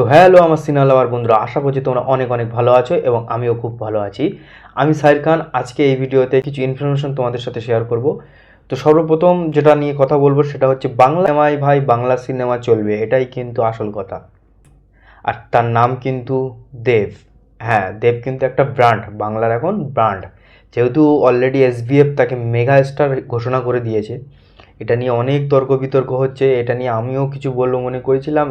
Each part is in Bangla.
তো হ্যালো আমার সিনেমা লাভার বন্ধুরা, আশা করছি তোমরা অনেক অনেক ভালো আছো এবং আমিও খুব ভালো আছি। আমি সাহির খান। আজকে এই ভিডিওতে কিছু ইনফরমেশন তোমাদের সাথে শেয়ার করব। তো সর্বপ্রথম যেটা নিয়ে কথা বলবো সেটা হচ্ছে বাংলা সিনেমায় ভাই বাংলা সিনেমা চলবে, এটাই কিন্তু আসল কথা। আর তার নাম কিন্তু দেব। হ্যাঁ, দেব কিন্তু একটা ব্র্যান্ড, বাংলার এখন ব্র্যান্ড। যেহেতু অলরেডি এসবিএফ তাকে মেগা স্টার ঘোষণা করে দিয়েছে, এটা নিয়ে অনেক তর্ক বিতর্ক হচ্ছে। এটা নিয়ে আমিও কিছু বলবো মনে করেছিলাম,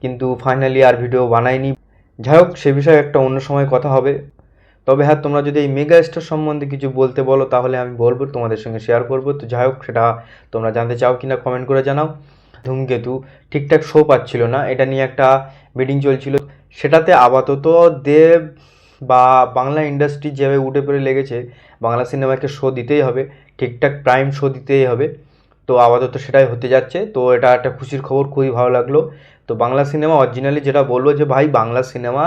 কিন্তু ফাইনালি আর ভিডিও বানাইনি। যাই হোক, সে বিষয়ে একটা অন্য সময় কথা হবে। তবে হ্যাঁ, তোমরা যদি এই মেগা স্টার সম্বন্ধে কিছু বলতে বলো তাহলে আমি বলবো, তোমাদের সঙ্গে শেয়ার করবো। তো যাই হোক, সেটা তোমরা জানতে চাও কিনা কমেন্ট করে জানাও। ধূমকেতু ঠিকঠাক শো পাচ্ছিল না, এটা নিয়ে একটা মিটিং চলছিল। সেটাতে আপাতত দেব বা বাংলা ইন্ডাস্ট্রি যেভাবে উঠে পড়ে লেগেছে, বাংলা সিনেমাকে শো দিতেই হবে, ঠিকঠাক প্রাইম শো দিতেই হবে। তো আপাতত সেটাই হতে যাচ্ছে। তো এটা একটা খুশির খবর, খুবই ভালো লাগলো। তো বাংলা সিনেমা অরিজিনালি যেটা বলবো যে ভাই বাংলা সিনেমা,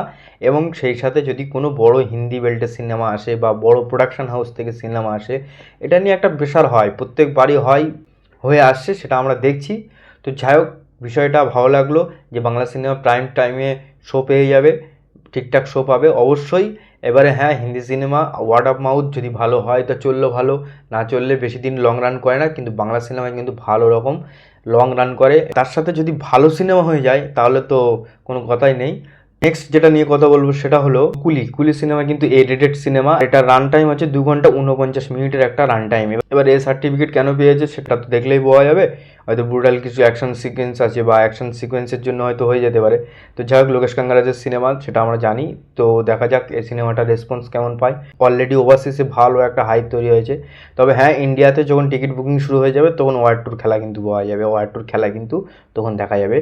এবং সেই সাথে যদি কোনো বড় হিন্দি বেল্টের সিনেমা আসে বা বড় প্রোডাকশন হাউস থেকে সিনেমা আসে, এটা নিয়ে একটা প্রেশার হয়, প্রত্যেকবারই হয়, হয়ে আসছে, সেটা আমরা দেখছি। তো যাই হোক, বিষয়টা ভালো লাগলো যে বাংলা সিনেমা প্রাইম টাইমে শো পেয়ে যাবে, ঠিকঠাক শো পাবে অবশ্যই। এবারে হ্যাঁ, Hindi cinema word of mouth যদি ভালো হয় তো চললো ভালো, না চললে বেশি দিন লং রান করে না, কিন্তু বাংলা সিনেমায় কিন্তু ভালো রকম লং রান করে। তার সাথে যদি ভালো সিনেমা হয়ে যায় তাহলে তো কোনো কথাই নেই। নেক্সট যেটা নিয়ে কথা বলবো সেটা হলো কুলি। কুলি সিনেমা কিন্তু এ রেটেড সিনেমা, এটা রান টাইম হচ্ছে 2 ঘন্টা 49 মিনিটের একটা রান টাইম। এবার এ সার্টিফিকেট কেন পেয়েছে সেটা তো দেখলেই বোঝা যাবে। হয়তো ব্রুটাল কিছু অ্যাকশন সিকোয়েন্স আছে বা অ্যাকশন সিকোয়েন্সের জন্য হয়তো হয়ে যেতে পারে। তো যাই হোক, লোকেশ কাঙ্গারাজের সিনেমা সেটা আমরা জানি। তো দেখা যাক এই সিনেমাটার রেসপন্স কেমন পায়। অলরেডি ওভারসিসে ভালো একটা হাইপ তৈরি হয়েছে। তবে হ্যাঁ, ইন্ডিয়াতে যখন টিকিট বুকিং শুরু হয়ে যাবে তখন ওয়ার টুর খেলা কিন্তু পাওয়া যাবে, ওয়ার টুর খেলা কিন্তু তখন দেখা যাবে।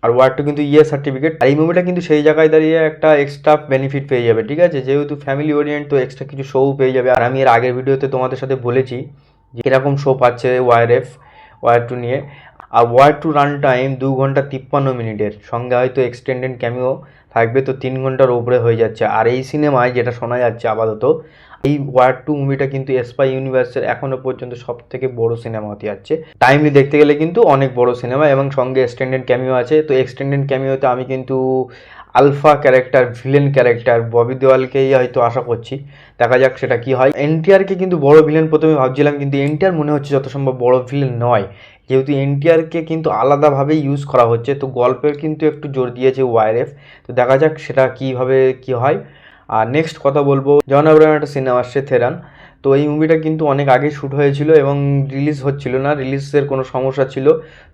আর ওয়ার টু কিন্তু ইয়ে সার্টিফিকেট, আর এই মুভিটা কিন্তু সেই জায়গায় দাঁড়িয়ে একটা এক্সট্রা বেনিফিট পেয়ে যাবে, ঠিক আছে? যেহেতু ফ্যামিলি ওরিয়েন্ট, তো এক্সট্রা কিছু শো পেয়ে যাবে। আর আমি এর আগের ভিডিওতে তোমাদের সাথে বলেছি যে কীরকম শো পাচ্ছে ওয়ার টু নিয়ে। আর ওয়ার টু রান টাইম 2 ঘন্টা 53 মিনিটের, সঙ্গে হয়তো এক্সটেন্ডেড ক্যামিও থাকবে, তো 3 ঘন্টার উপরে হয়ে যাচ্ছে। আর এই সিনেমায় যেটা শোনা যাচ্ছে আপাতত, এই ওয়ার টু মুভিটা কিন্তু এসপাই ইউনিভার্সের এখনো পর্যন্ত সব থেকে বড় সিনেমা হতে যাচ্ছে। টাইমলি দেখতে গেলে কিন্তু অনেক বড় সিনেমা, এবং সঙ্গে এক্সটেন্ডেড ক্যামিও আছে। তো এক্সটেন্ডেড ক্যামিওতে আমি কিন্তু alpha character, villain character Bobby দেওয়ালকেই হয়তো আশা করছি। দেখা যাক সেটা কি হয়। এনটিআরকে কিন্তু বড় ভিলেন প্রথমে ভাবছিলাম, কিন্তু এনটিআর মনে হচ্ছে যত সম্ভব বড় ভিলেন নয়, যেহেতু এনটিআরকে কিন্তু আলাদাভাবে ইউজ করা হচ্ছে। তো গল্পের কিন্তু একটু জোর দিয়েছে ওয়াইএফ। তো দেখা যাক সেটা কীভাবে কী হয়। আর নেক্সট কথা বলবো, জন আব্রাহামের একটা সিনেমা আসছে থেরান। তো এই মুভিটা কিন্তু অনেক আগে শ্যুট হয়েছিল এবং রিলিজ হচ্ছিল না, রিলিজের কোনো সমস্যা ছিল।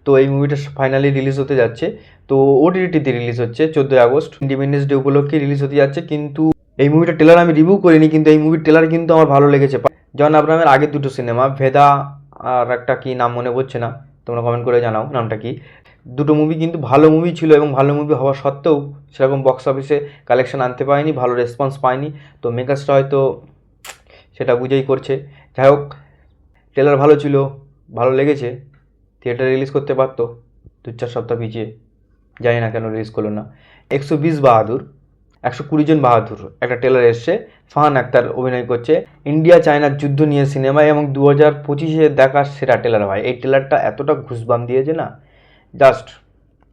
তো এই মুভিটা ফাইনালি রিলিজ হতে যাচ্ছে। তো ওটিটিতে রিলিজ হচ্ছে 14 আগস্ট, ইন্ডিপেন্ডেন্স ডে উপলক্ষে রিলিজ হতে যাচ্ছে। কিন্তু এই মুভিটা টেলার আমি রিভিউ করিনি, কিন্তু এই মুভির টেলার কিন্তু আমার ভালো লেগেছে। জন আব্রাহামের আগের দুটো সিনেমা ভেদা আর একটা কি নাম মনে পড়ছে না, তোমরা কমেন্ট করে জানাও নামটা কি। দুটো মুভি কিন্তু ভালো মুভি ছিল, এবং ভালো মুভি হওয়া সত্ত্বেও সেরকম বক্স অফিসে কালেকশন আনতে পারেনি, ভালো রেসপন্স পায়নি। তো মেকার্সটা হয়তো সেটা বুঝেই করছে। যাই হোক, ট্রেলার ভালো ছিল, ভালো লেগেছে। থিয়েটারে রিলিজ করতে পারতো, 2-4 সপ্তাহ পিছিয়ে, জানি না কেন রিলিজ করলো না। 120 বাহাদুর, 120 জন বাহাদুর একটা ট্রেলার এসছে, ফারহান আক্তার অভিনয় করছে। ইন্ডিয়া চায়নার যুদ্ধ নিয়ে সিনেমা, এবং 2025-এ দেখার সেরা ট্রেলার ভাই। এই ট্রেলারটা এতটা ঘুষবাম দিয়েছে না, জাস্ট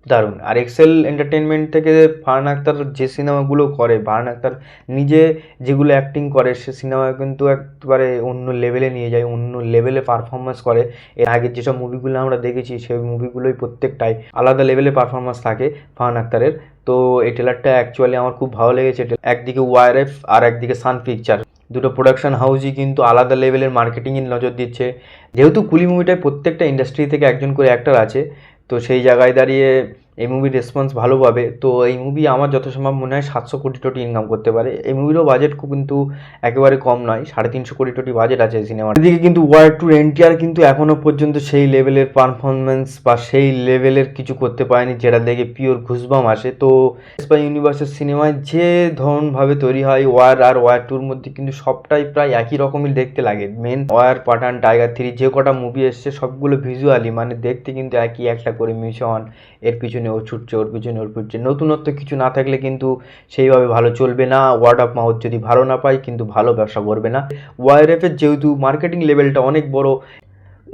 দারুণ। আর এক্সেল এন্টারটেনমেন্ট থেকে ফারহান আক্তার যে সিনেমাগুলো করে, ফারহান আক্তার নিজে যেগুলো অ্যাক্টিং করে, সে সিনেমা কিন্তু একবারে অন্য লেভেলে নিয়ে যায়, অন্য লেভেলে পারফরমেন্স করে। এর আগের যেসব মুভিগুলো আমরা দেখেছি সেই মুভিগুলোই প্রত্যেকটাই আলাদা লেভেলে পারফরমেন্স থাকে ফারহান আক্তারের। তো এই ট্রেলারটা অ্যাকচুয়ালি আমার খুব ভালো লেগেছে। একদিকে ওয়াইএফ আর একদিকে সান পিকচার, দুটো প্রোডাকশন হাউসই কিন্তু আলাদা লেভেলের মার্কেটিংয়ে নজর দিচ্ছে। যেহেতু কুলি মুভিটায় প্রত্যেকটা ইন্ডাস্ট্রি থেকে একজন করে অ্যাক্টর আছে, তো সেই জায়গায় দাঁড়িয়ে এই মুভির রেসপন্স ভালো পাবে। তো এই মুভি আমার যত সম্ভব মনে হয় 700 কোটি টোটি ইনকাম করতে পারে। এই মুভিরও বাজেট কিন্তু একেবারে কম নয়, 350 কোটি টোটি বাজেট আছে এই সিনেমার। এদিকে কিন্তু ওয়ার টুর এনটিআর কিন্তু এখনও পর্যন্ত সেই লেভেলের পারফরমেন্স বা সেই লেভেলের কিছু করতে পারেনি, যেটা দেখে পিওর ঘুষবাম আসে। তো স্পাই ইউনিভার্সের সিনেমায় যে ধরনভাবে তৈরি হয় ওয়ার আর ওয়ার টুর মধ্যে কিন্তু সবটাই প্রায় একই রকমই দেখতে লাগে। মেন ওয়ার, পাঠান, টাইগার 3 যে কটা মুভি এসছে সবগুলো ভিজুয়ালি মানে দেখতে কিন্তু একই একটা করে মিশন, এর পিছনে ও ছুটছে, ওর পিছনে ওর ছুটছে। নতুনত্ব কিছু না থাকলে কিন্তু সেইভাবে ভালো চলবে না। ওয়ার্ড অফ মাউথ যদি ভালো না পায় কিন্তু ভালো ব্যবসা করবে না। ওয়াইএফের যেহেতু মার্কেটিং লেভেলটা অনেক বড়,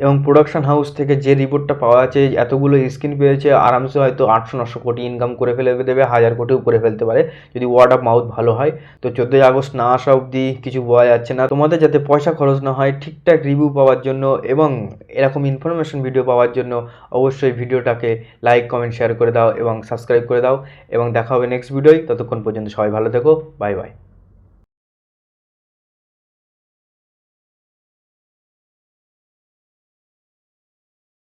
এবং প্রোডাকশন হাউস থেকে যে রিপোর্টটা পাওয়া আছে, এতগুলো স্ক্রিন পেয়েছে, আরামসে হয়তো 800-900 কোটি ইনকাম করে ফেলে দেবে, 1000 কোটিও করে ফেলতে পারে যদি ওয়ার্ড অফ মাউথ ভালো হয়। তো 14ই আগস্ট না আসা অবধি কিছু বলা যাচ্ছে না। তোমাদের যাতে পয়সা খরচ না হয়, ঠিকঠাক রিভিউ পাওয়ার জন্য এবং এরকম ইনফরমেশন ভিডিও পাওয়ার জন্য অবশ্যই ভিডিওটাকে লাইক, কমেন্ট, শেয়ার করে দাও এবং সাবস্ক্রাইব করে দাও। এবং দেখা হবে নেক্সট ভিডিওয়। ততক্ষণ পর্যন্ত সবাই ভালো থেকো। Bye bye.